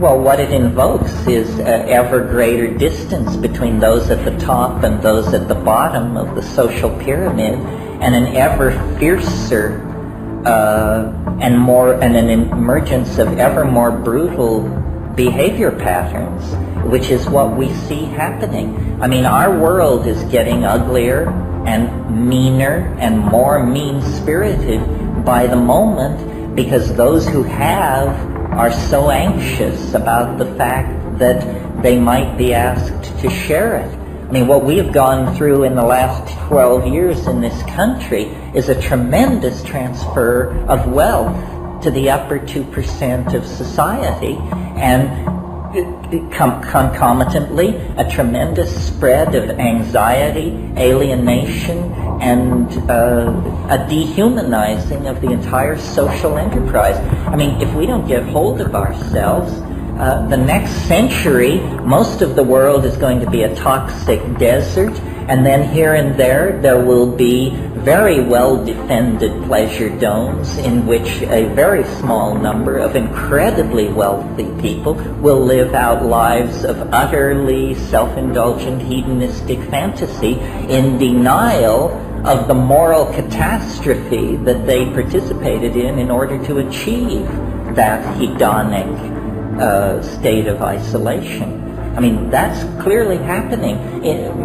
Well, what it invokes is ever greater distance between those at the top and those at the bottom of the social pyramid, and an ever fiercer and an emergence of ever more brutal behavior patterns, which is what we see happening. I mean, our world is getting uglier and meaner and more mean-spirited by the moment, because those who have are so anxious about the fact that they might be asked to share it. I mean, what we have gone through in the last 12 years in this country is a tremendous transfer of wealth to the upper 2% of society, and concomitantly a tremendous spread of anxiety, alienation, and a dehumanizing of the entire social enterprise. I mean, if we don't get hold of ourselves, the next century, most of the world is going to be a toxic desert, and then here and there will be very well-defended pleasure domes in which a very small number of incredibly wealthy people will live out lives of utterly self-indulgent hedonistic fantasy in denial of the moral catastrophe that they participated in order to achieve that hedonic state of isolation. I mean, that's clearly happening.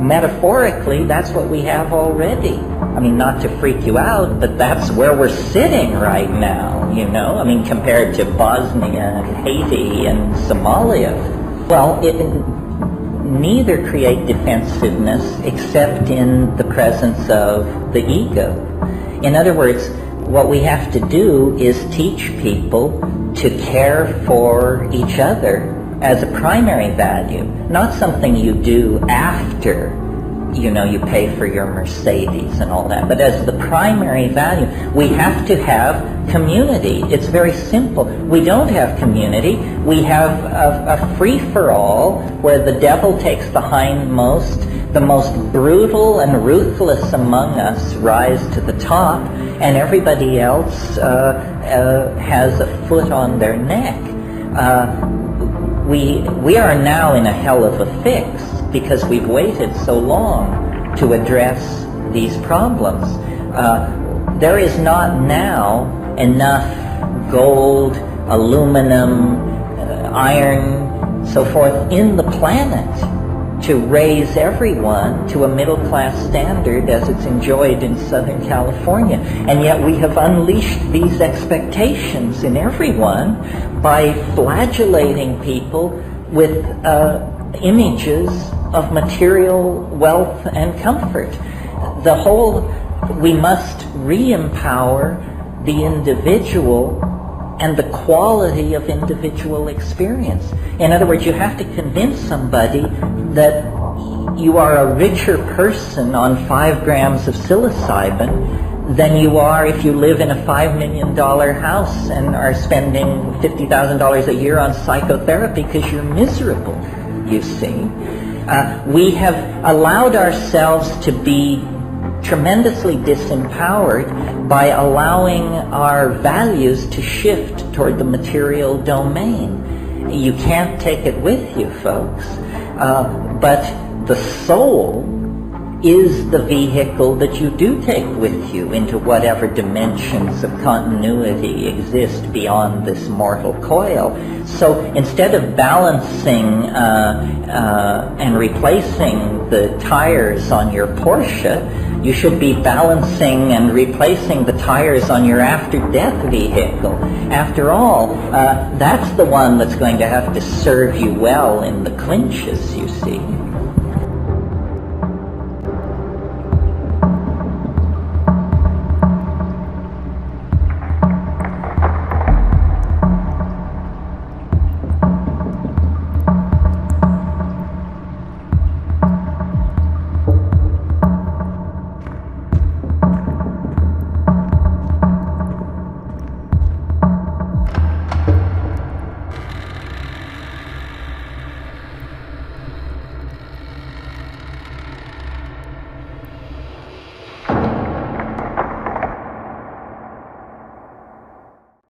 Metaphorically, that's what we have already. I mean, not to freak you out, but that's where we're sitting right now, you know? I mean, compared to Bosnia and Haiti and Somalia. Well, neither create defensiveness except in the presence of the ego. In other words, what we have to do is teach people to care for each other as a primary value, not something you do after, you know, you pay for your Mercedes and all that, but as the primary value. We have to have community. It's very simple. We don't have community. We have a free-for-all where the devil takes the hindmost, the most brutal and ruthless among us rise to the top, and everybody else has a foot on their neck. We are now in a hell of a fix because we've waited so long to address these problems. There is not now enough gold, aluminum, iron, so forth in the planet to raise everyone to a middle-class standard as it's enjoyed in Southern California. And yet we have unleashed these expectations in everyone by flagellating people with images of material wealth and comfort. We must re-empower the individual and the quality of individual experience. In other words, you have to convince somebody that you are a richer person on 5 grams of psilocybin than you are if you live in a $5 million house and are spending $50,000 a year on psychotherapy because you're miserable, you see. We have allowed ourselves to be tremendously disempowered by allowing our values to shift toward the material domain. You can't take it with you, folks. But the soul is the vehicle that you do take with you into whatever dimensions of continuity exist beyond this mortal coil. So instead of balancing and replacing the tires on your Porsche, you should be balancing and replacing the tires on your after-death vehicle. After all, that's the one that's going to have to serve you well in the clinches, you see.